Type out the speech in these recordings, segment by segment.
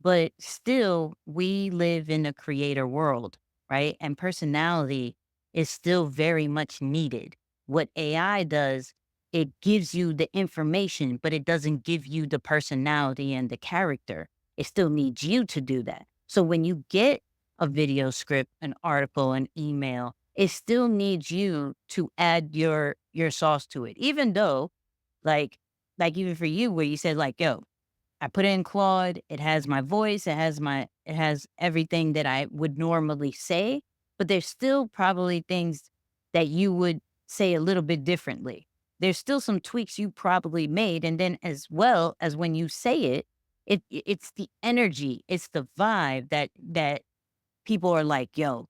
But still, we live in a creator world, right? And personality is still very much needed. What AI does, it gives you the information, but it doesn't give you the personality and the character. It still needs you to do that. So when you get a video script, an article, an email, it still needs you to add your sauce to it. Even though, like, even for you, where you said like, yo, I put it in Claude, it has my voice, it has everything that I would normally say, but there's still probably things that you would say a little bit differently. There's still some tweaks you probably made, and then as well as when you say it, it's the energy, it's the vibe that people are like, "Yo,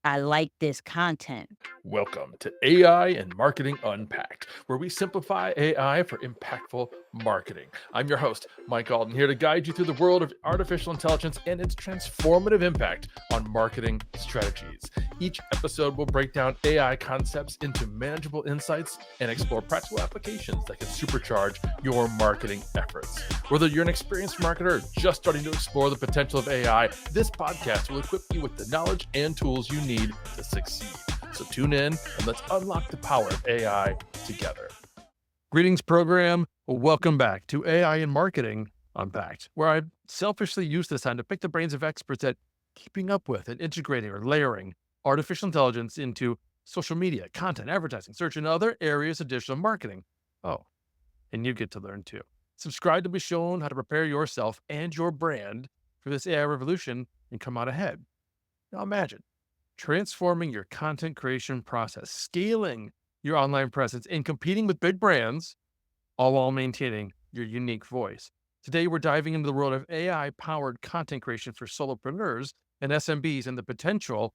I like this content." Welcome to AI and Marketing Unpacked, where we simplify AI for impactful marketing. I'm your host, Mike Allton, here to guide you through the world of artificial intelligence and its transformative impact on marketing strategies. Each episode will break down AI concepts into manageable insights and explore practical applications that can supercharge your marketing efforts. Whether you're an experienced marketer or just starting to explore the potential of AI, this podcast will equip you with the knowledge and tools you need to succeed. So tune in and let's unlock the power of AI together. Greetings, program. Welcome back to AI and Marketing Unpacked, where I selfishly use this time to pick the brains of experts at keeping up with and integrating or layering artificial intelligence into social media, content, advertising, search, and other areas of digital marketing. Oh, and you get to learn too. Subscribe to be shown how to prepare yourself and your brand for this AI revolution and come out ahead. Now imagine transforming your content creation process, scaling your online presence, and competing with big brands, all while maintaining your unique voice. Today, we're diving into the world of AI-powered content creation for solopreneurs and SMBs, and the potential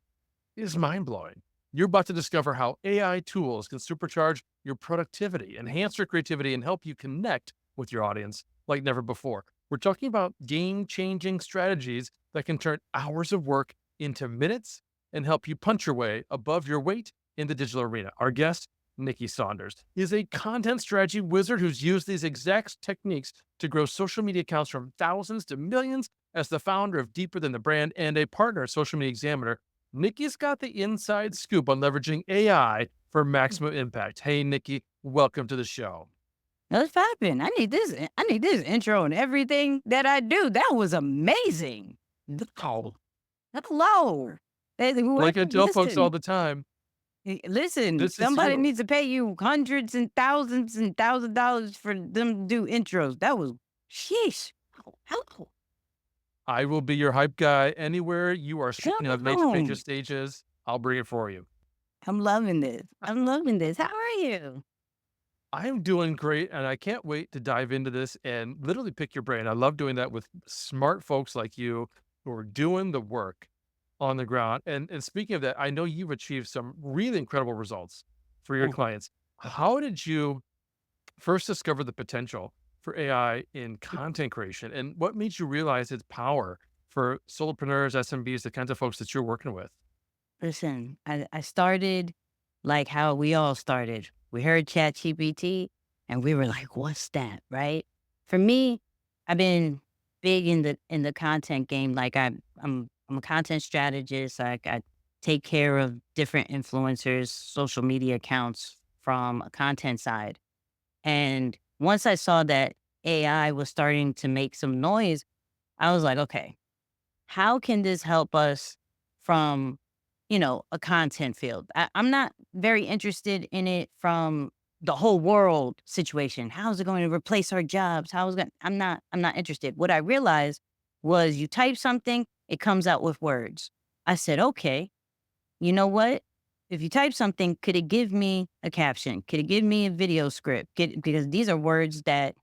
is mind-blowing. You're about to discover how AI tools can supercharge your productivity, enhance your creativity, and help you connect with your audience like never before. We're talking about game-changing strategies that can turn hours of work into minutes and help you punch your way above your weight in the digital arena. Our guest, Nicky Saunders, is a content strategy wizard who's used these exact techniques to grow social media accounts from thousands to millions. As the founder of Deeper Than the Brand and a partner at Social Media Examiner, Nicky's got the inside scoop on leveraging AI for maximum impact. Hey, Nicky, welcome to the show. What's poppin'? I need this intro and everything that I do. That was amazing. Oh, Hello. Hey, whoever like I tell folks all listen, the time, listen, this is somebody you. needs to pay you hundreds and thousands of dollars for them to do intros. That was sheesh. Hello. I will be your hype guy anywhere you are Come streaming on major on. stages. I'll bring it for you. I'm loving this. I'm loving this. How are you? I'm doing great, and I can't wait to dive into this and literally pick your brain. I love doing that with smart folks like you who are doing the work on the ground. And speaking of that, I know you've achieved some really incredible results for your Oh, clients. How did you first discover the potential for AI in content creation, and what made you realize its power for solopreneurs, SMBs, the kinds of folks that you're working with? listen, I started like how we all started. We heard ChatGPT and we were like, what's that? Right. For me, I've been big in the content game. Like I'm a content strategist. I take care of different influencers, social media accounts from a content side. And once I saw that AI was starting to make some noise, I was like, okay, how can this help us from, a content field? I'm not very interested in it from the whole world situation. How is it going to replace our jobs? How is it going I'm not interested. What I realized was you type something, it comes out with words. I said, okay, you know what? If you type something, could it give me a caption? Could it give me a video script? Because these are words that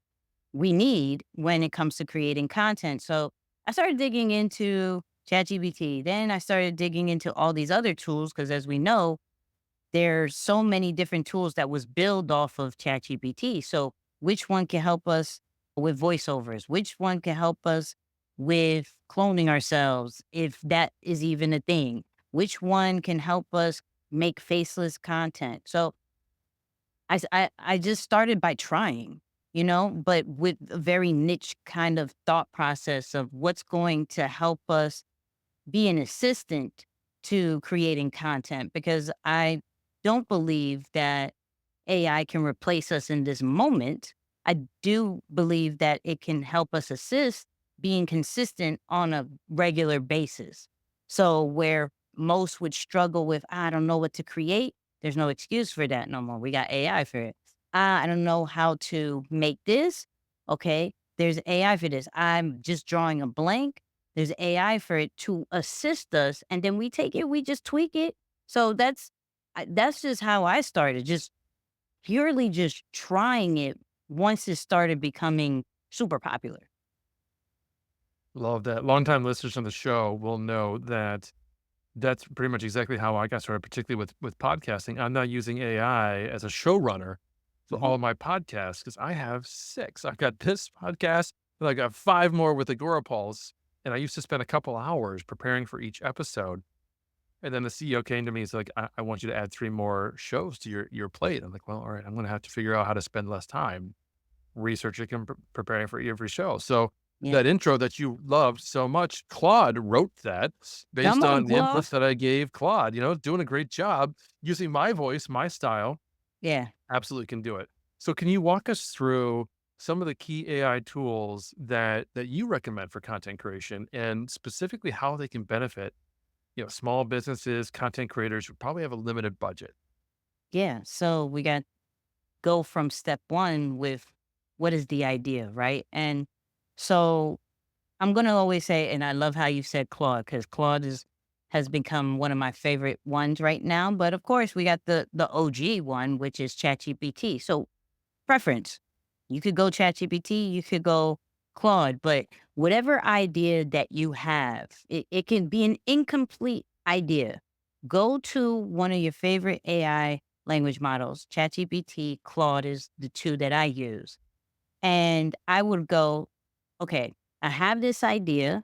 we need when it comes to creating content. So I started digging into ChatGPT. Then I started digging into all these other tools because, as we know, there's so many different tools that was built off of ChatGPT. So which one can help us with voiceovers? Which one can help us with cloning ourselves, if that is even a thing? Which one can help us make faceless content? So I just started by trying. but with a very niche kind of thought process of what's going to help us be an assistant to creating content, because I don't believe that AI can replace us in this moment. I do believe that it can help us assist being consistent on a regular basis. So, where most would struggle with, I don't know what to create, there's no excuse for that no more. We got AI for it. I don't know how to make this. Okay. There's AI for this. I'm just drawing a blank. There's AI for it to assist us. And then we take it, we just tweak it. So that's just how I started. Just purely just trying it once it started becoming super popular. Love that. Longtime listeners on the show will know that that's pretty much exactly how I got started, particularly with podcasting. I'm now using AI as a showrunner for Mhm. all of my podcasts because I have 6. I've got this podcast, and I got 5 more with Agorapulse, and I used to spend a couple hours preparing for each episode. And then the CEO came to me, he's like, I want you to add 3 more shows to your plate. I'm like, well, all right, I'm gonna have to figure out how to spend less time researching and preparing for every show. So Yeah. that intro that you loved so much, Claude wrote that Come based on, on the Claude. inputs that I gave Claude, doing a great job using my voice, my style. Yeah. Absolutely can do it. So can you walk us through some of the key AI tools that you recommend for content creation and specifically how they can benefit, small businesses, content creators who probably have a limited budget? Yeah. So we got go from step one with what is the idea, right? And so I'm gonna always say, and I love how you said Claude, because Claude has become one of my favorite ones right now. But of course, we got the OG one, which is ChatGPT. So preference. You could go ChatGPT, you could go Claude, but whatever idea that you have, it can be an incomplete idea. Go to one of your favorite AI language models. ChatGPT, Claude is the two that I use. And I would go, okay, I have this idea,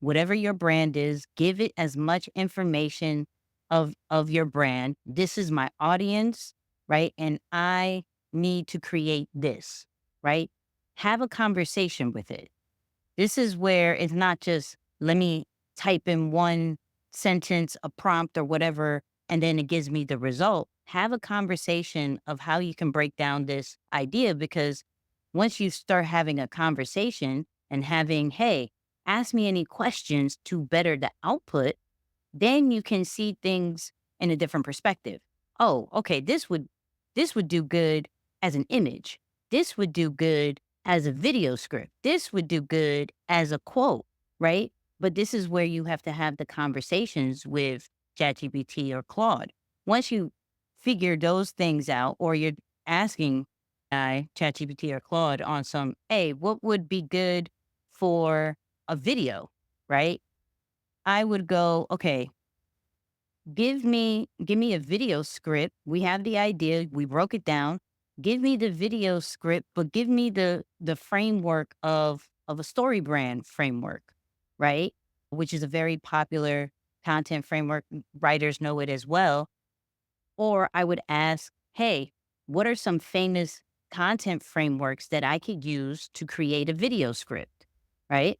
whatever your brand is, give it as much information of your brand. This is my audience, right? And I need to create this, right? Have a conversation with it. This is where it's not just let me type in one sentence, a prompt or whatever, and then it gives me the result. Have a conversation of how you can break down this idea, because once you start having a conversation and having, hey, ask me any questions to better the output, then you can see things in a different perspective. Oh, okay, this would do good as an image. This would do good as a video script. This would do good as a quote, right? But this is where you have to have the conversations with ChatGPT or Claude. Once you figure those things out, or you're asking ChatGPT or Claude on some, hey, what would be good for a video, right? I would go, okay, give me a video script. We have the idea, we broke it down. Give me the video script, but give me the framework of a story brand framework, right? Which is a very popular content framework. Writers know it as well. Or I would ask, hey, what are some famous content frameworks that I could use to create a video script, right?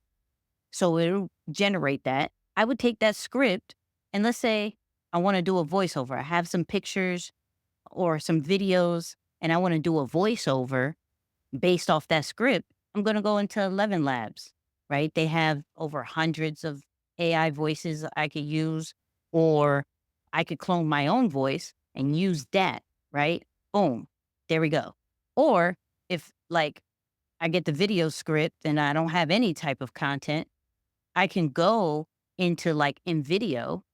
So it'll generate that. I would take that script, and let's say I want to do a voiceover. I have some pictures or some videos and I want to do a voiceover based off that script. I'm going to go into 11 Labs, right? They have over hundreds of AI voices I could use, or I could clone my own voice and use that, right? Boom. There we go. Or if like I get the video script and I don't have any type of content, I can go into like in video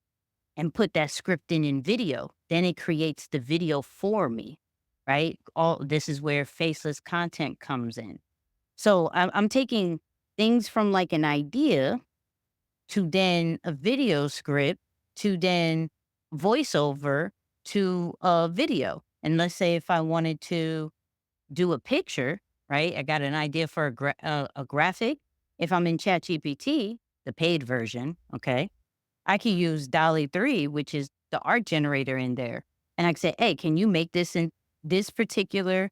and put that script in video. Then it creates the video for me, right? All this is where faceless content comes in. So I'm taking things from like an idea to then a video script to then voiceover to a video. And let's say if I wanted to do a picture, right? I got an idea for a graphic. If I'm in ChatGPT, the paid version, okay, I can use Dolly 3, which is the art generator in there. And I can say, hey, can you make this in this particular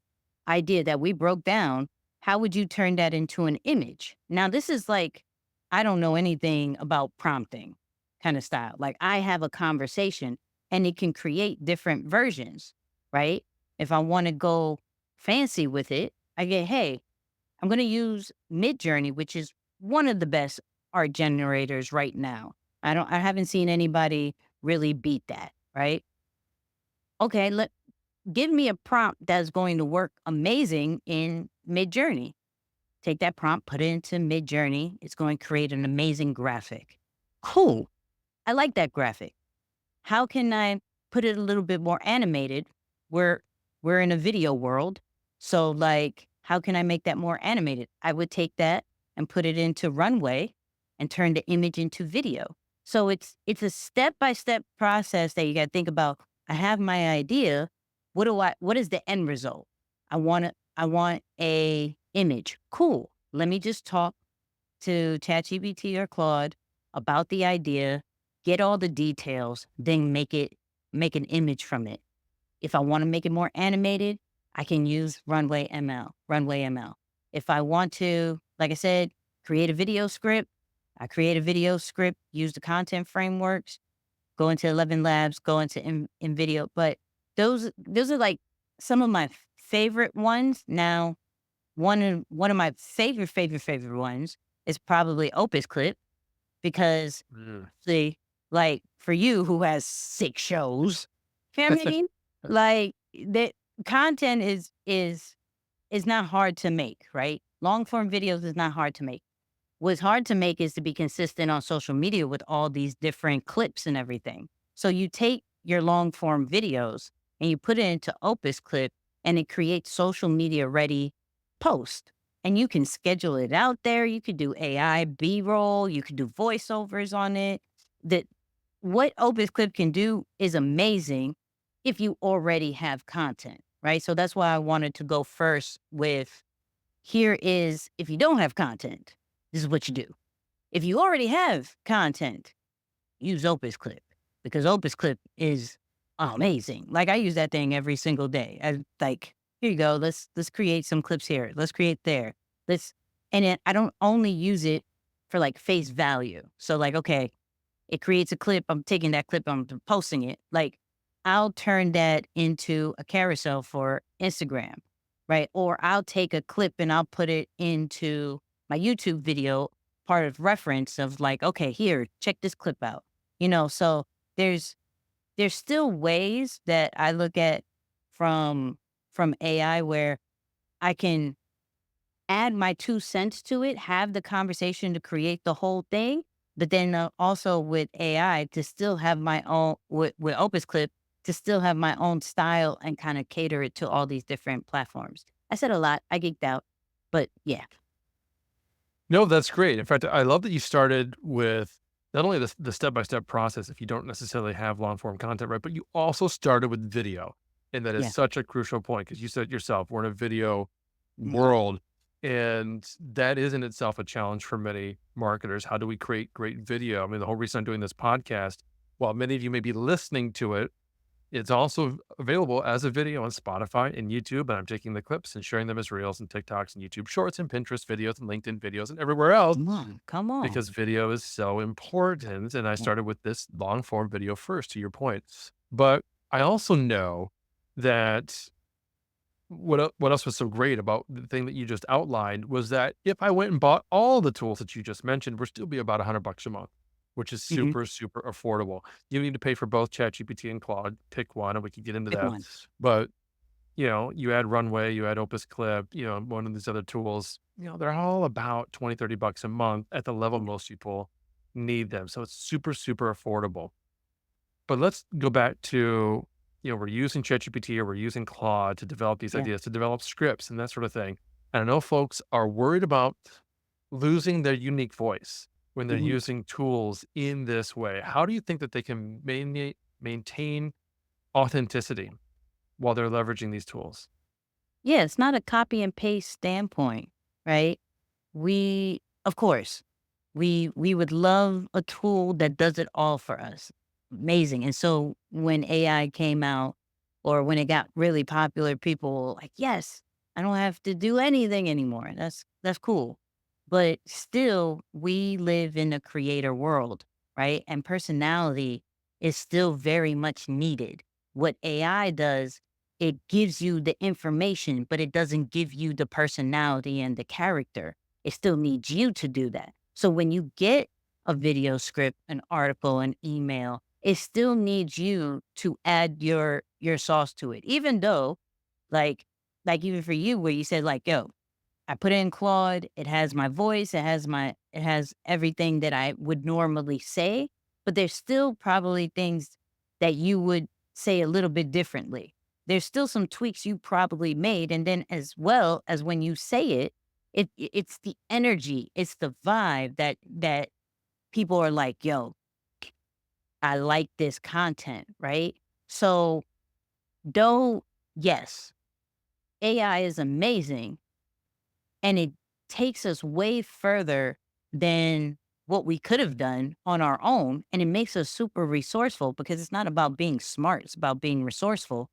idea that we broke down, how would you turn that into an image? Now, this is like, I don't know anything about prompting kind of style. Like, I have a conversation and it can create different versions, right? If I want to go fancy with it, I get, hey, I'm going to use Midjourney, which is one of the best art generators right now. I haven't seen anybody really beat that, right? Okay, give me a prompt that's going to work amazing in Midjourney. Take that prompt, put it into Midjourney. It's going to create an amazing graphic. Cool. I like that graphic. How can I put it a little bit more animated? We're we're in a video world. So like, how can I make that more animated? I would take that and put it into Runway and turn the image into video. So it's a step-by-step process that you got to think about. I have my idea. What is the end result? I want a image. Cool. Let me just talk to ChatGPT or Claude about the idea, get all the details, then make an image from it. If I want to make it more animated, I can use Runway ML. If I want to, like I said, create a video script, I create a video script, use the content frameworks, go into 11 Labs, go into in video. But those are like some of my favorite ones. Now, one of my favorite ones is probably Opus Clip because Mm. the like for you who has 6 shows, you know what I mean? Like the content is not hard to make, right? Long form videos is not hard to make. What's hard to make is to be consistent on social media with all these different clips and everything. So you take your long form videos and you put it into Opus Clip and it creates social media ready post. And you can schedule it out there. You could do AI B-roll. You could do voiceovers on it. That what Opus Clip can do is amazing if you already have content, right? So that's why I wanted to go first with here is if you don't have content, this is what you do. If you already have content, use Opus Clip because Opus Clip is amazing. Like I use that thing every single day. I like, here you go. Let's create some clips here. Let's create there. Let's and then I don't only use it for like face value. So like, okay, it creates a clip. I'm taking that clip, I'm posting it. Like I'll turn that into a carousel for Instagram, right? Or I'll take a clip and I'll put it into my YouTube video, part of reference of like, okay, here, check this clip out. So there's there's still ways that I look at from from AI where I can add my 2 cents to it, have the conversation to create the whole thing, but then also with AI to still have my own with Opus Clip to still have my own style and kind of cater it to all these different platforms. I said a lot. I geeked out, but yeah, No, that's great. In fact, I love that you started with not only the step-by-step process if you don't necessarily have long form content, right? But you also started with video. And that is yeah, such a crucial point because you said yourself, we're in a video mhm, world. And that is in itself a challenge for many marketers. How do we create great video? I mean, the whole reason I'm doing this podcast, while many of you may be listening to it, it's also available as a video on Spotify and YouTube, and I'm taking the clips and sharing them as Reels and TikToks and YouTube Shorts and Pinterest videos and LinkedIn videos and everywhere else come on, because video is so important. And I yeah, started with this long form video first, to your point. But I also know that what else was so great about the thing that you just outlined was that if I went and bought all the tools that you just mentioned, we're still be about $100 a month, which is mhm, super, super affordable. You need to pay for both ChatGPT and Claude. Pick one, and we can get into pick that. one. But you add Runway, you add Opus Clip, one of these other tools, they're all about 20, $30 a month at the level most people need them. So it's super, super affordable. But let's go back to, we're using ChatGPT or we're using Claude to develop these Yeah, ideas, to develop scripts and that sort of thing. And I know folks are worried about losing their unique voice when they're mhm. using tools in this way. How do you think that they can maintain authenticity while they're leveraging these tools? Yeah, it's not a copy and paste standpoint, right? Of course, we would love a tool that does it all for us. Amazing. And so when AI came out or when it got really popular, people were like, yes. I don't have to do anything anymore. That's cool. But still, we live in a creator world, right? And personality is still very much needed. What AI does, it gives you the information, but it doesn't give you the personality and the character. It still needs you to do that. So when you get a video script, an article, an email, it still needs you to add your sauce to it. Even though, like even for you, where you said like, yo, I put it in Claude, it has my voice, it has everything that I would normally say, but there's still probably things that you would say a little bit differently. There's still some tweaks you probably made, and then as well as when you say it, it's the energy, it's the vibe that people are like, "Yo, I like this content," right? So, though, yes, AI is amazing, and it takes us way further than what we could have done on our own. And it makes us super resourceful because it's not about being smart, it's about being resourceful.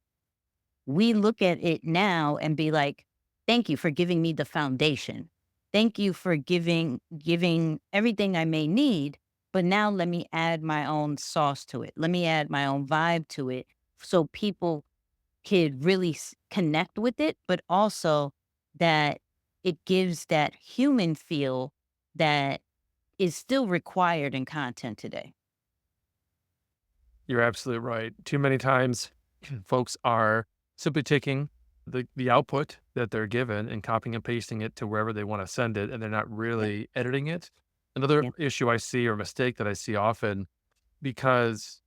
We look at it now and be like, thank you for giving me the foundation. Thank you for giving everything I may need. But now let me add my own sauce to it. Let me add my own vibe to it so people could really connect with it, but also that it gives that human feel that is still required in content today. You're absolutely right. Too many times, folks are simply taking the output that they're given and copying and pasting it to wherever they want to send it, and they're not Yeah. really editing it. Another Yeah. issue I see or mistake that I see often because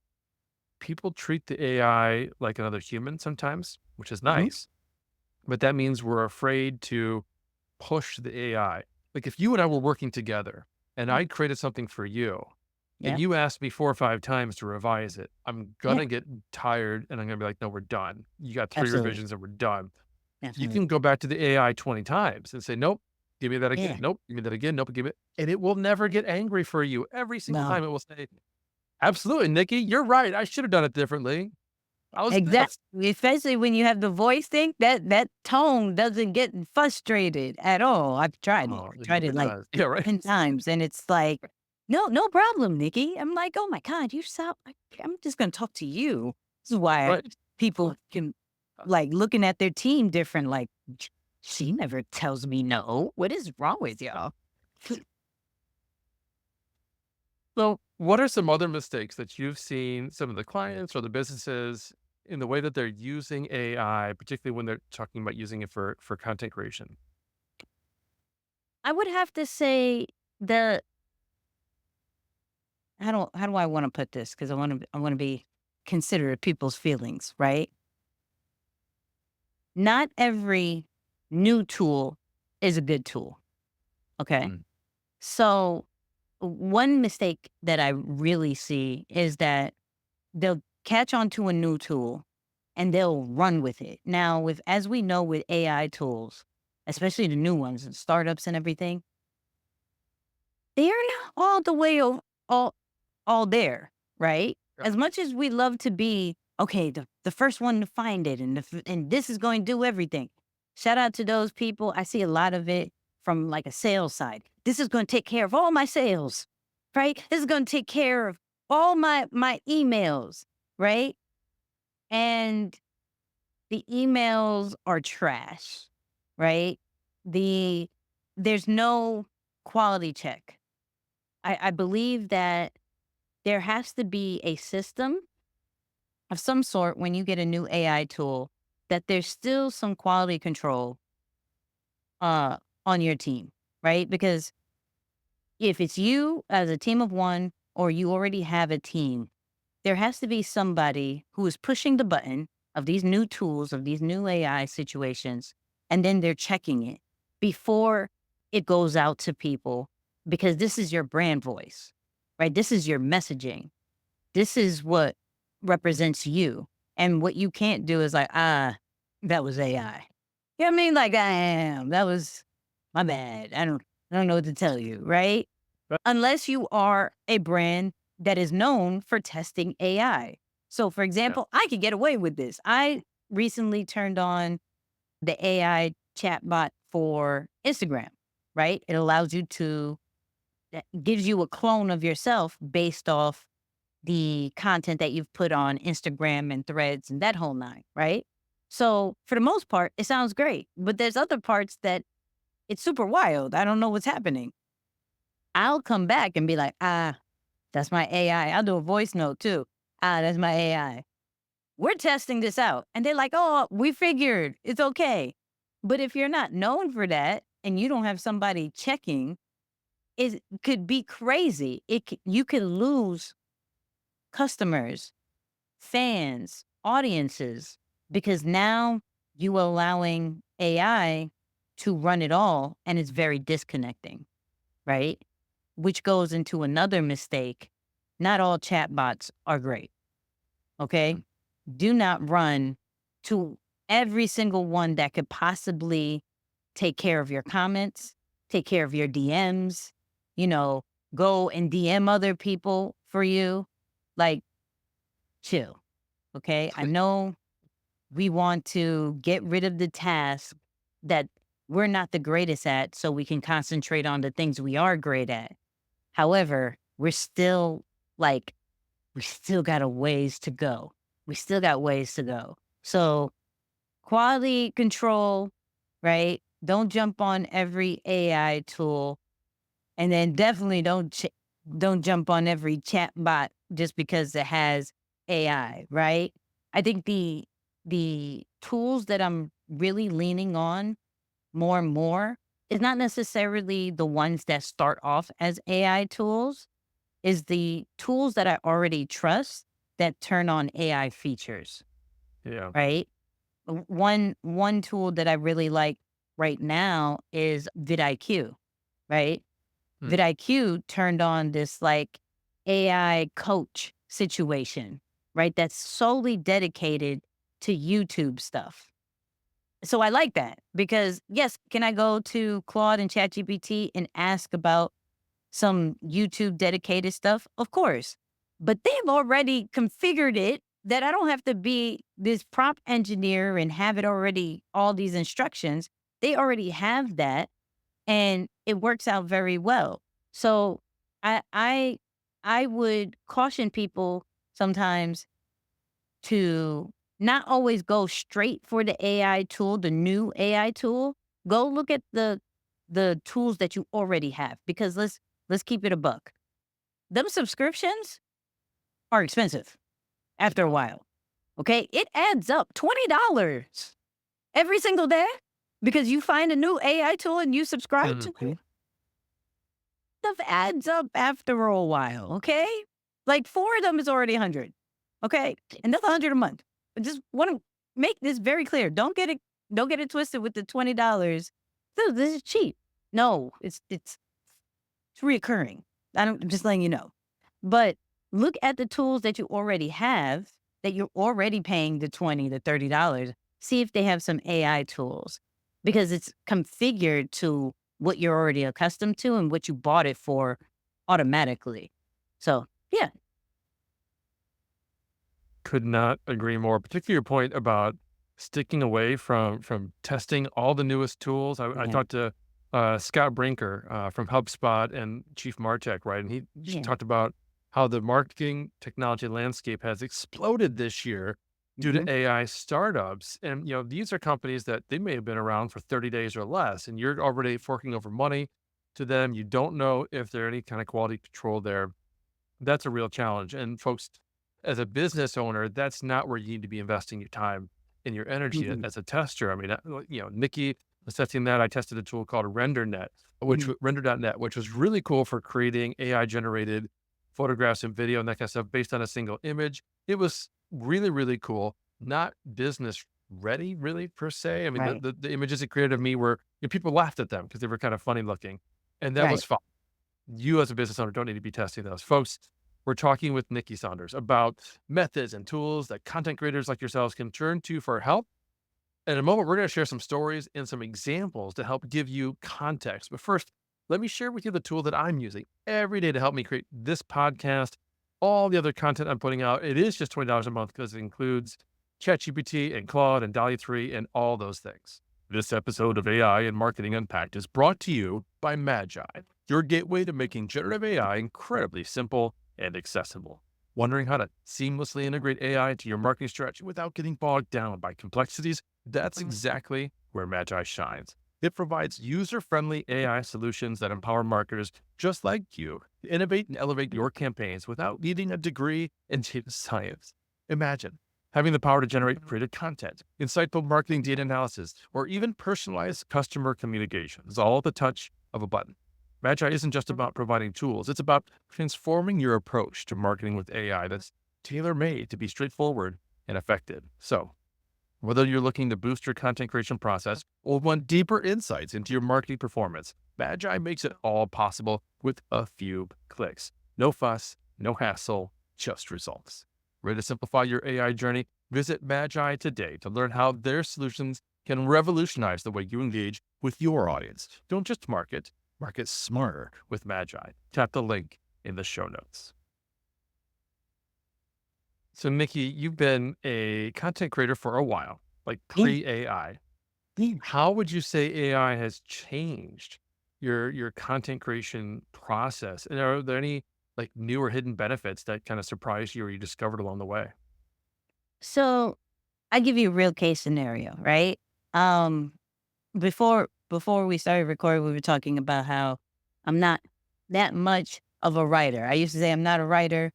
people treat the AI like another human sometimes, which is Hmm. nice, but that means we're afraid to push the AI. Like if you and I were working together and I created something for you and Yeah. you asked me 4 or 5 times to revise it, I'm Yeah. gonna get tired and I'm gonna be like, no, we're done. You got 3 Absolutely. revisions and we're done. You Absolutely. can go back to the AI 20 times and say, nope, give me that again. Yeah. Nope, give me that again. Nope, give it. And it will never get angry for you. Every single No. time it will say, absolutely, Nikki, you're right. I should have done it differently. I was pissed. Exactly. Especially when you have the voice thing, that tone doesn't get frustrated at all. I've tried it. Oh, I it tried it never like does. Yeah, right. 10 times and it's like, no, no problem, Nikki. I'm like, oh my God, you sound like I'm just gonna talk to you. This is why Right. people can like looking at their team different, like, She never tells me no. What is wrong with y'all?" So, what are some other mistakes that you've seen some of the clients or the businesses in the way that they're using AI, particularly when they're talking about using it for content creation? I would have to say the how do I wanna put this? Because I wanna be considerate of people's feelings, right? Not every new tool is a good tool, okay? Mm, So, one mistake that I really see is that they'll catch on to a new tool and they'll run with it. Now, with as we know with AI tools, especially the new ones and startups and everything, they're not all the way all all there, right? yeah. As much as we love to be, okay, the first one to find it and and this is going to do everything. Shout out to those people. I see a lot of it from like a sales side. This is going to take care of all my sales, right? This is going to take care of all my emails, right? And the emails are trash, right? The there's no quality check. I believe that there has to be a system of some sort when you get a new AI tool that there's still some quality control uh on your team, right? Because if it's you as a team of one or you already have a team, there has to be somebody who is pushing the button of these new tools, of these new AI situations, and then they're checking it before it goes out to people because this is your brand voice, right? This is your messaging. This is what represents you. And what you can't do is like, that was AI. You know what I mean? Like, that was my bad. I don't know what to tell you, right? But Unless you are a brand that is known for testing AI. So, for yeah. example, I could get away with this. I recently turned on the AI chatbot for Instagram, right? It allows you to, that gives you a clone of yourself based off the content that you've put on Instagram and Threads and that whole nine, right? So for the most part, it sounds great, but there's other parts that it's super wild. I don't know what's happening. I'll come back and be like, that's my AI. I'll do a voice note too. That's my AI. We're testing this out. And they're like, oh, we figured it's okay. But if you're not known for that and you don't have somebody checking, it could be crazy. You could lose customers, fans, audiences, because now you allowing AI to run it all and it's very disconnecting, right? Which goes into another mistake. Not all chatbots are great. Okay. Do not run to every single one that could possibly take care of your comments, take care of your DMs, go and DM other people for you. Like, chill. Okay. I know we want to get rid of the task that we're not the greatest at so we can concentrate on the things we are great at. However, we still got a ways to go. We still got ways to go. So quality control, right? Don't jump on every AI tool, and then definitely don't jump on every chat bot just because it has AI, right? I think the tools that I'm really leaning on more and more is not necessarily the ones that start off as AI tools, is the tools that I already trust that turn on AI features, Yeah. right? One tool that I really like right now is vidIQ, right? Hmm. vidIQ turned on this like AI coach situation, right? That's solely dedicated to YouTube stuff. So I like that because yes, can I go to Claude and ChatGPT and ask about some YouTube dedicated stuff? Of course. But they've already configured it that I don't have to be this prompt engineer and have it already, all these instructions. They already have that and it works out very well. So I would caution people sometimes to not always go straight for the AI tool, the new AI tool. Go look at the tools that you already have, because let's keep it a buck. Them subscriptions are expensive after a while. Okay? It adds up $20 every single day because you find a new AI tool and you subscribe to it. Stuff adds up after a while, okay? Like 4 of them is already 100. Okay? And that's 100 a month. I just want to make this very clear. Don't get it twisted with the $20. So this is cheap. No, it's reoccurring. I'm just letting you know. But look at the tools that you already have, that you're already paying the $20 to $30. See if they have some AI tools, because it's configured to what you're already accustomed to and what you bought it for automatically. So yeah. Could not agree more, particularly your point about sticking away from testing all the newest tools. I Yeah. talked to Scott Brinker from HubSpot and Chief Martech, right? And she Yeah. talked about how the marketing technology landscape has exploded this year due Mhm. to AI startups. And, these are companies that they may have been around for 30 days or less, and you're already forking over money to them. You don't know if there any kind of quality control there. That's a real challenge. And folks, as a business owner, that's not where you need to be investing your time and your energy Mhm. as a tester. I mean, Nicky was testing that. I tested a tool called RenderNet, Mhm. Render.net, which was really cool for creating AI generated photographs and video and that kind of stuff based on a single image. It was really, really cool. Not business ready, really, per se. I mean, Right. the images it created of me were, people laughed at them because they were kind of funny looking. And that Right. was fun. You as a business owner don't need to be testing those. Folks, we're talking with Nicky Saunders about methods and tools that content creators like yourselves can turn to for help. In a moment, we're going to share some stories and some examples to help give you context. But first, let me share with you the tool that I'm using every day to help me create this podcast, all the other content I'm putting out. It is just $20 a month because it includes ChatGPT and Claude and DALL-E 3 and all those things. This episode of AI and Marketing Unpacked is brought to you by Magi, your gateway to making generative AI incredibly simple and accessible. Wondering how to seamlessly integrate AI into your marketing strategy without getting bogged down by complexities? That's exactly where Magi shines. It provides user-friendly AI solutions that empower marketers just like you to innovate and elevate your campaigns without needing a degree in data science. Imagine having the power to generate creative content, insightful marketing data analysis, or even personalized customer communications, all at the touch of a button. Magi isn't just about providing tools, it's about transforming your approach to marketing with AI that's tailor-made to be straightforward and effective. So, whether you're looking to boost your content creation process or want deeper insights into your marketing performance, Magi makes it all possible with a few clicks. No fuss, no hassle, just results. Ready to simplify your AI journey? Visit Magi today to learn how their solutions can revolutionize the way you engage with your audience. Don't just market smarter with Magi. Tap the link in the show notes. So, Nicky, you've been a content creator for a while, like Yeah. pre-AI. How would you say AI has changed your content creation process? And are there any like new or hidden benefits that kind of surprised you or you discovered along the way? So I give you a real case scenario, right? Um, before we started recording, we were talking about how I'm not that much of a writer. I used to say I'm not a writer.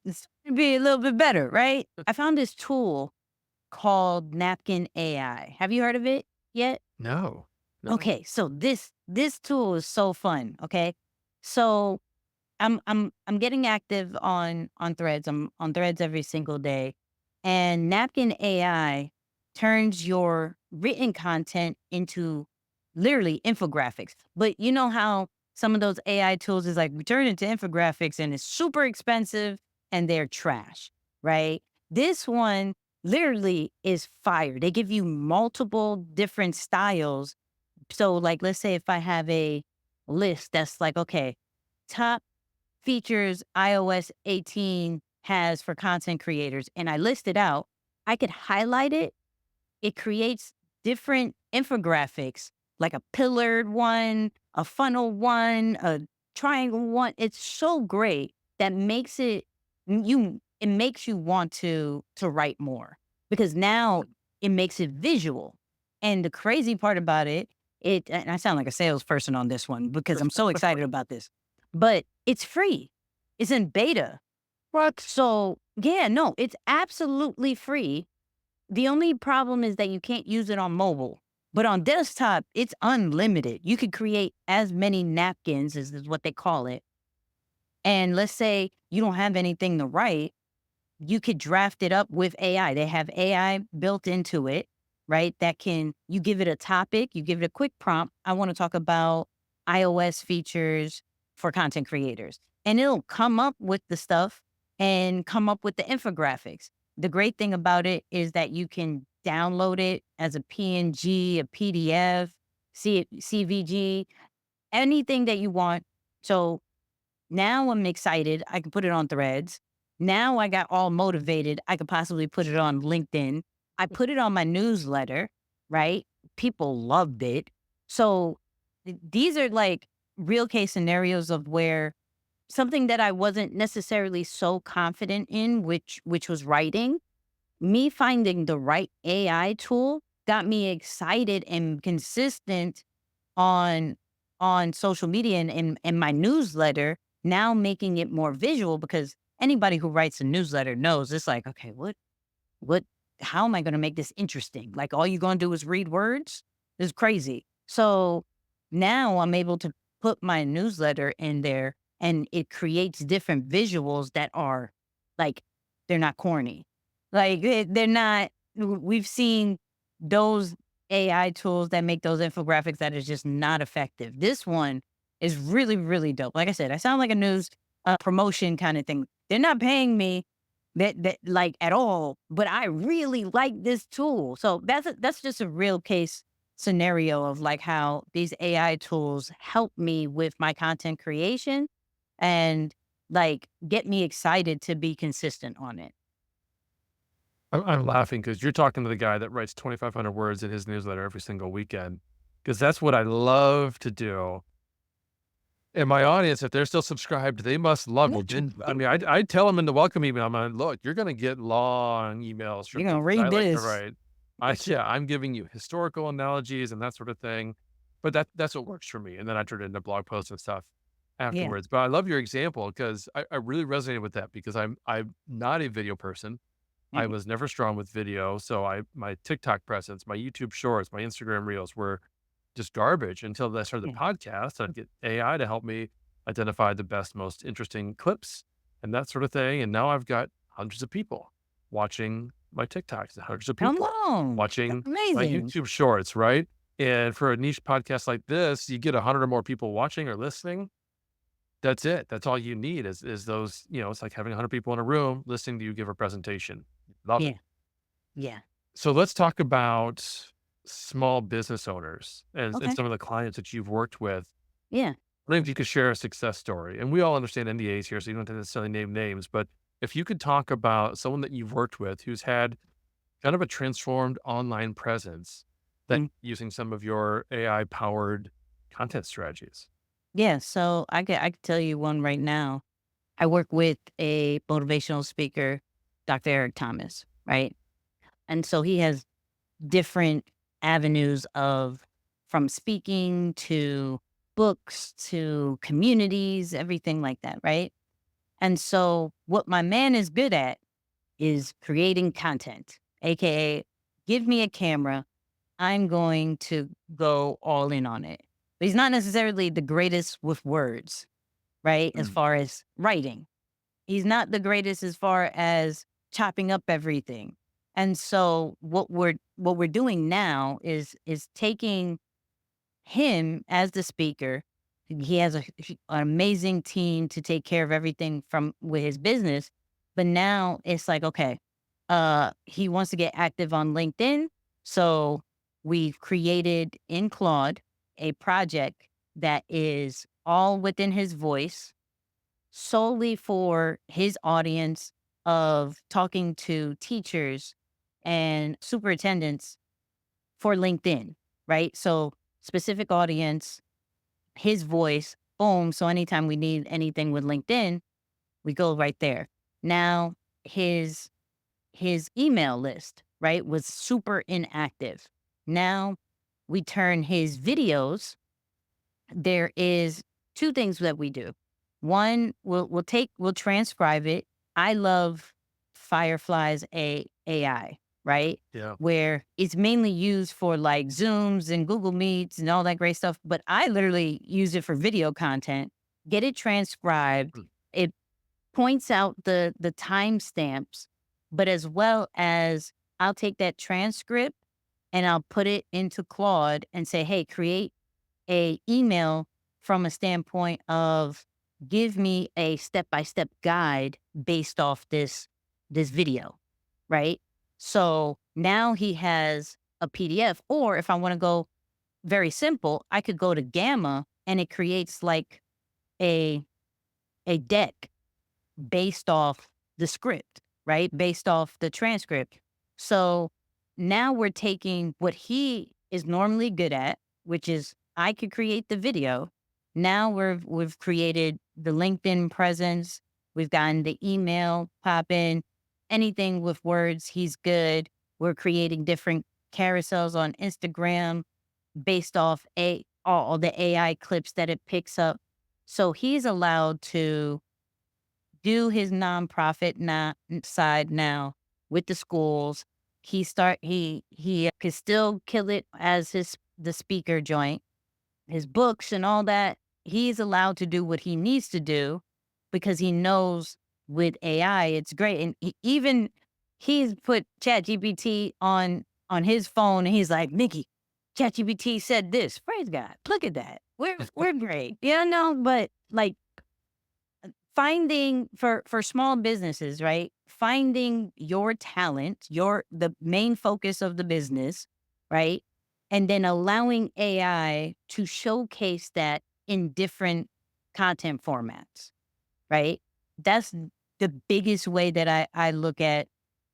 It's to be a little bit better, right? I found this tool called Napkin AI. Have you heard of it yet? No, no. Okay, so this tool is so fun. Okay, so I'm getting active on Threads. I'm on Threads every single day, and Napkin AI turns your written content into literally infographics. But you know how some of those AI tools is like we turn into infographics and it's super expensive and they're trash, right? This one literally is fire. They give you multiple different styles. So like let's say if I have a list that's like okay, top features iOS 18 has for content creators and I list it out, I could highlight it. It creates different infographics, like a pillared one, a funnel one, a triangle one. It's so great that makes it makes you want to write more because now it makes it visual. And the crazy part about it, and I sound like a salesperson on this one because I'm so excited about this, but it's free. It's in beta. What? So yeah, no, it's absolutely free. The only problem is that you can't use it on mobile, but on desktop, it's unlimited. You could create as many napkins, is what they call it. And let's say you don't have anything to write, you could draft it up with AI. They have AI built into it, right? That can, you give it a topic, you give it a quick prompt. I want to talk about iOS features for content creators. And it'll come up with the stuff and come up with the infographics. The great thing about it is that you can download it as a PNG, a PDF, CVG, anything that you want. So now I'm excited. I can put it on Threads. Now I got all motivated. I could possibly put it on LinkedIn. I put it on my newsletter, right? People loved it. So these are like real case scenarios of where something that I wasn't necessarily so confident in, which was writing, me finding the right AI tool got me excited and consistent on social media and in my newsletter, now making it more visual because anybody who writes a newsletter knows it's like, okay, what how am I gonna make this interesting? Like all you're gonna do is read words? This is crazy. So now I'm able to put my newsletter in there and it creates different visuals that are like they're not corny. Like they're not we've seen those AI tools that make those infographics that is just not effective. This one is really, really dope. Like I said, I sound like a news promotion kind of thing. They're not paying me that like at all, but I really like this tool. So that's just a real case scenario of like how these AI tools help me with my content creation and like get me excited to be consistent on it. I'm laughing because you're talking to the guy that writes 2,500 words in his newsletter every single weekend, because that's what I love to do. And my audience, if they're still subscribed, they must love it. And I mean, I tell them in the welcome email, I'm like, look, you're going to get long emails You're from me gonna because I read like to this. write. Yeah, I'm giving you historical analogies and that sort of thing. But that's what works for me. And then I turn it into blog posts and stuff Yeah. afterwards. But I love your example because I really resonated with that because I'm not a video person. I Mm, was never strong with video. So my TikTok presence, my YouTube shorts, my Instagram reels were just garbage until I started the yeah. podcast. I'd get AI to help me identify the best, most interesting clips and that sort of thing. And now I've got hundreds of people watching my TikToks and hundreds of Come people on. That's watching my amazing. YouTube shorts, right? And for a niche podcast like this, you get 100 or more people watching or listening. That's it. That's all you need is those, it's like having 100 people in a room listening to you give a presentation. Love it. Yeah. Yeah. So let's talk about small business owners and Okay. some of the clients that you've worked with. Yeah. I think if you could share a success story, and we all understand NDAs here, so you don't have to necessarily name names, but if you could talk about someone that you've worked with who's had kind of a transformed online presence that Mm. using some of your AI powered content strategies. Yeah. So I could tell you one right now. I work with a motivational speaker, Dr. Eric Thomas, right? And so he has different avenues of from speaking to books to communities, everything like that, right? And so what my man is good at is creating content, aka give me a camera, I'm going to go all in on it. But he's not necessarily the greatest with words, right? As Mm. far as writing. He's not the greatest as far as chopping up everything. And so what we're doing now is taking him as the speaker. He has an amazing team to take care of everything from with his business. But now it's like, okay, he wants to get active on LinkedIn. So we've created in Claude a project that is all within his voice solely for his audience of talking to teachers and superintendents for LinkedIn, right? So specific audience, his voice, boom. So anytime we need anything with LinkedIn, we go right there. Now his his email list, right, was super inactive. Now we turn his videos. There is two things that we do. One, we'll transcribe it. I love Firefly's AI, right? Yeah. Where it's mainly used for like Zooms and Google Meets and all that great stuff. But I literally use it for video content, get it transcribed. Mm. It points out the timestamps, but as well as I'll take that transcript and I'll put it into Claude and say, hey, create a email from a standpoint of give me a step-by-step guide based off this video, right? So now he has a PDF, or if I want to go very simple, I could go to Gamma and it creates like a a deck based off the script, right? Based off the transcript. So now we're taking what he is normally good at, which is I could create the video. Now we've created the LinkedIn presence. We've gotten the email pop in. Anything with words, he's good. We're creating different carousels on Instagram based off all the AI clips that it picks up. So he's allowed to do his nonprofit side now with the schools. He could still kill it as the speaker joint, his books and all that. He's allowed to do what he needs to do because he knows with AI it's great. And even he's put ChatGPT on his phone and he's like, Nikki, ChatGPT said this. Praise God. Look at that. We're great. Yeah, no, but like finding for small businesses, right? Finding your talent, the main focus of the business, right? And then allowing AI to showcase that in different content formats, right? That's the biggest way that I look at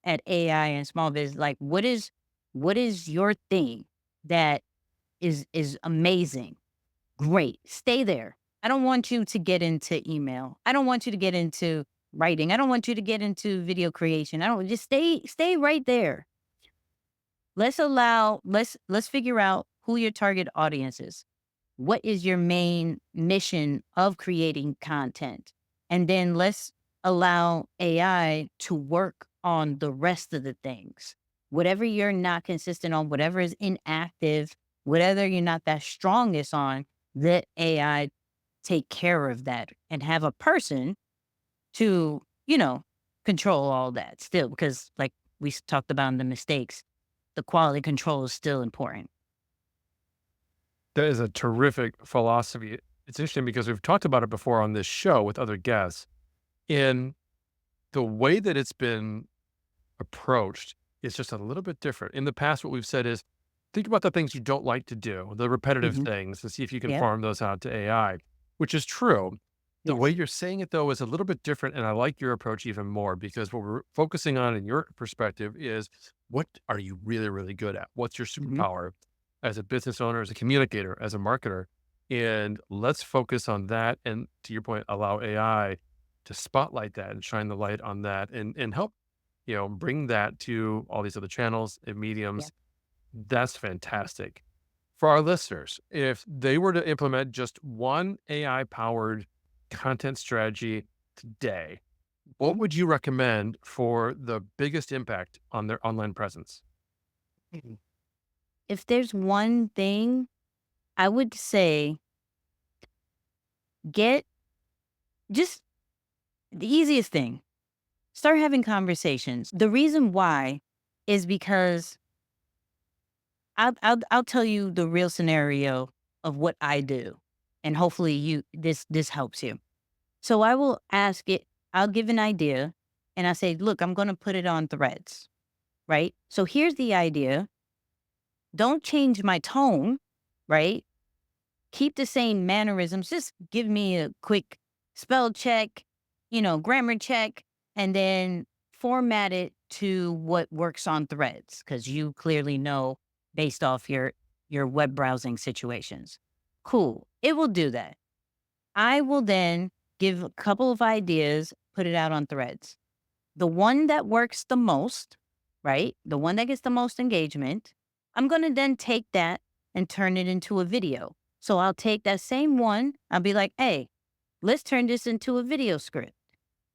at AI and small business, like what is your thing that is amazing? Great. Stay there. I don't want you to get into email. I don't want you to get into writing. I don't want you to get into video creation. I don't just stay right there. Let's figure out who your target audience is. What is your main mission of creating content? And then let's allow AI to work on the rest of the things. Whatever you're not consistent on, whatever is inactive, whatever you're not that strongest on, let AI take care of that and have a person to, control all that still, because like we talked about in the mistakes, the quality control is still important. That is a terrific philosophy. It's interesting because we've talked about it before on this show with other guests. In the way that it's been approached is just a little bit different. In the past, what we've said is think about the things you don't like to do, the repetitive Hmm. things, to see if you can Yep. farm those out to AI, which is true. The way Yes. you're saying it, though, is a little bit different. And I like your approach even more because what we're focusing on in your perspective is what are you really, really good at? What's your Hmm. superpower as a business owner, as a communicator, as a marketer? And let's focus on that. And to your point, allow AI to spotlight that and shine the light on that and help, bring that to all these other channels and Yeah. mediums. That's fantastic. For our listeners, if they were to implement just one AI powered content strategy today, what would you recommend for the biggest impact on their online presence? Mhm. If there's one thing, I would say get just the easiest thing. Start having conversations. The reason why is because I'll tell you the real scenario of what I do, and hopefully this helps you. So I will ask it. I'll give an idea, and I say, "Look, I'm going to put it on Threads." Right. So here's the idea. Don't change my tone. Right. Keep the same mannerisms. Just give me a quick spell check, grammar check, and then format it to what works on Threads because you clearly know based off your web browsing situations. Cool. It will do that. I will then give a couple of ideas, put it out on Threads. The one that works the most, right? The one that gets the most engagement, I'm going to then take that and turn it into a video. So I'll take that same one. I'll be like, hey, let's turn this into a video script,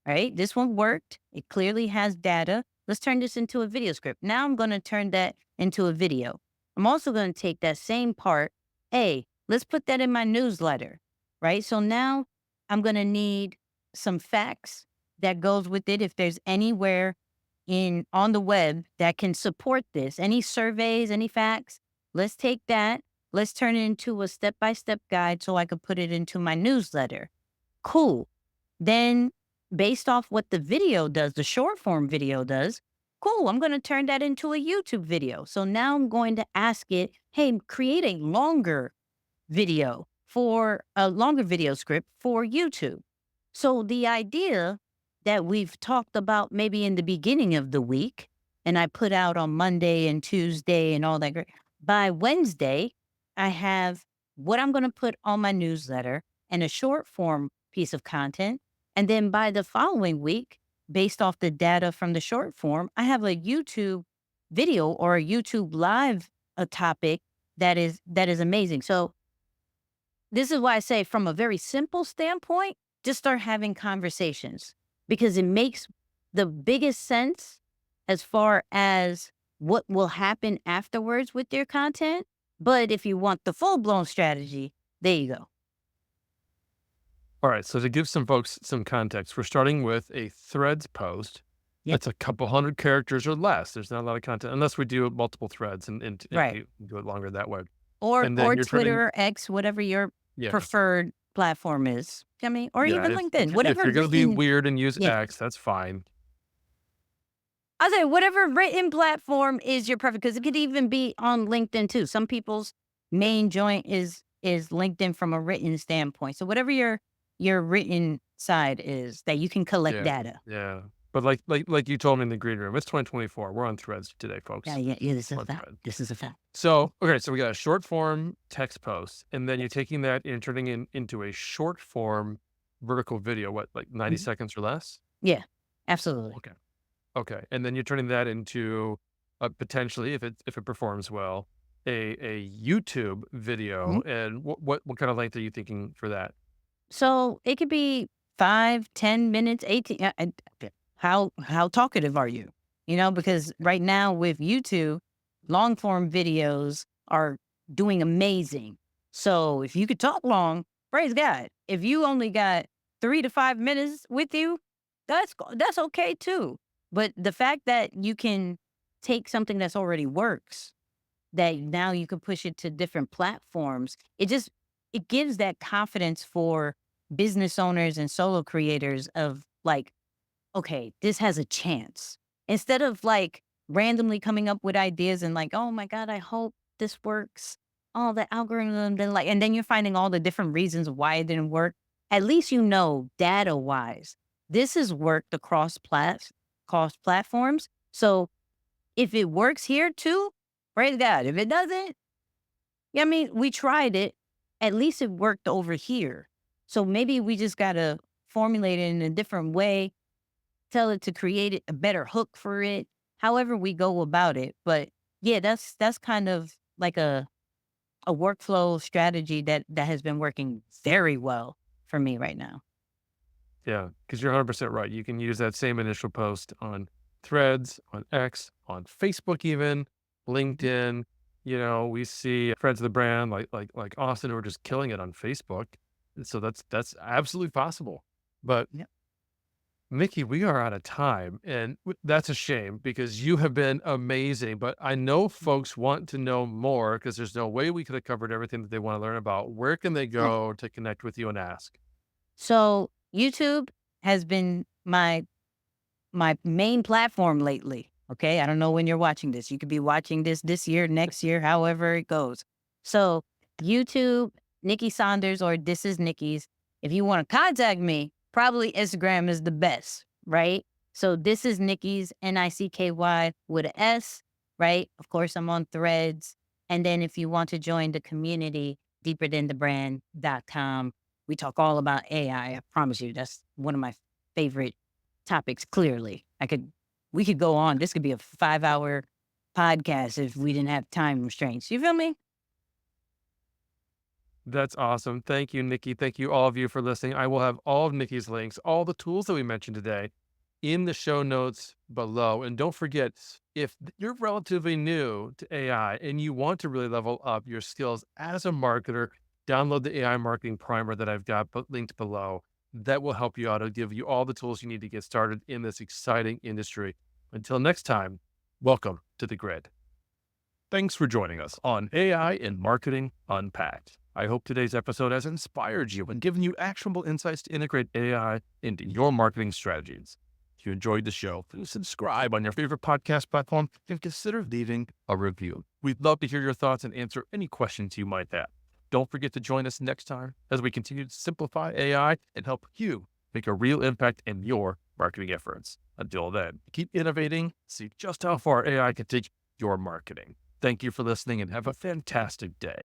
right? This one worked. It clearly has data. Let's turn this into a video script. Now I'm going to turn that into a video. I'm also going to take that same part. Hey, let's put that in my newsletter, right? So now I'm going to need some facts that goes with it. If there's anywhere on the web that can support this, any surveys, any facts, let's take that. Let's turn it into a step-by-step guide so I could put it into my newsletter. Cool. Then based off what the video does, the short form video does, cool, I'm going to turn that into a YouTube video. So now I'm going to ask it, hey, create a longer video script for YouTube. So the idea that we've talked about maybe in the beginning of the week, and I put out on Monday and Tuesday and all that, by Wednesday, I have what I'm going to put on my newsletter and a short form piece of content. And then by the following week, based off the data from the short form, I have a YouTube video or a YouTube live a topic that is amazing. So this is why I say from a very simple standpoint, just start having conversations because it makes the biggest sense as far as what will happen afterwards with your content. But if you want the full blown strategy, there you go. All right. So to give some folks some context, we're starting with a Threads post. Yep. That's a couple hundred characters or less. There's not a lot of content unless we do multiple threads and Right. do it longer that way. Or And then you're turning, Twitter or X, whatever your yeah, preferred platform is. I mean, or yeah. even LinkedIn, If whatever you're going to be written. weird and use Yeah. X, that's fine. I say whatever written platform is your preference, because it could even be on LinkedIn too. Some people's main joint is LinkedIn from a written standpoint. So whatever your written side is that you can collect Yeah. data. Yeah. But like you told me in the green room, it's 2024. We're on Threads today, Yeah, folks. yeah, yeah. This is We're a on fact. Threads. This is a fact. So, okay, so we got a short form text post, and then you're Yes. taking that and turning it into a short form vertical video, what, like 90 Mhm. seconds or less? Yeah, absolutely. Okay. Okay. And then you're turning that into potentially, if it performs well, a YouTube video. Mhm. And what kind of length are you thinking for that? So it could be 5, 10 minutes, 18. How talkative are you? Because right now with YouTube, long form videos are doing amazing. So if you could talk long, praise God. If you only got 3 to 5 minutes with you, that's okay too. But the fact that you can take something that's already works, that now you can push it to different platforms, it gives that confidence for business owners and solo creators of like, okay, this has a chance. Instead of like randomly coming up with ideas and like, oh my God, I hope this works. Oh, the algorithm, and then you're finding all the different reasons why it didn't work. At least data wise, this has worked across platforms. So if it works here too, praise God. If it doesn't, yeah, I mean, we tried it. At least it worked over here. So maybe we just gotta formulate it in a different way, tell it to create a better hook for it, however we go about it. But yeah, that's kind of like a workflow strategy that has been working very well for me right now. Yeah, because you're 100% right. You can use that same initial post on Threads, on X, on Facebook, even Mhm. LinkedIn. We see friends of the brand like Austin who are just killing it on Facebook. And so that's absolutely possible. But Yep. Mickey, we are out of time, and that's a shame because you have been amazing. But I know folks want to know more because there's no way we could have covered everything that they want to learn about. Where can they Yeah. go to connect with you and ask? So YouTube has been my main platform lately. Okay. I don't know when you're watching this. You could be watching this year, next year, however it goes. So, YouTube, Nicky Saunders, or This is Nicky's. If you want to contact me, probably Instagram is the best, right? So, This is Nicky's, NICKY with a S, right? Of course, I'm on Threads. And then if you want to join the community, deeperthanthebrand.com. We talk all about AI. I promise you, that's one of my favorite topics, clearly. We could go on. This could be a 5-hour podcast if we didn't have time restraints. You feel me? That's awesome. Thank you, Nikki. Thank you, all of you, for listening. I will have all of Nikki's links, all the tools that we mentioned today in the show notes below. And don't forget, if you're relatively new to AI and you want to really level up your skills as a marketer, download the AI marketing primer that I've got linked below. That will help you out. It'll give you all the tools you need to get started in this exciting industry. Until next time, welcome to the grid. Thanks for joining us on AI and Marketing Unpacked. I hope today's episode has inspired you and given you actionable insights to integrate AI into your marketing strategies. If you enjoyed the show, please subscribe on your favorite podcast platform and consider leaving a review. We'd love to hear your thoughts and answer any questions you might have. Don't forget to join us next time as we continue to simplify AI and help you make a real impact in your marketing efforts. Until then, keep innovating, see just how far AI can take your marketing. Thank you for listening and have a fantastic day.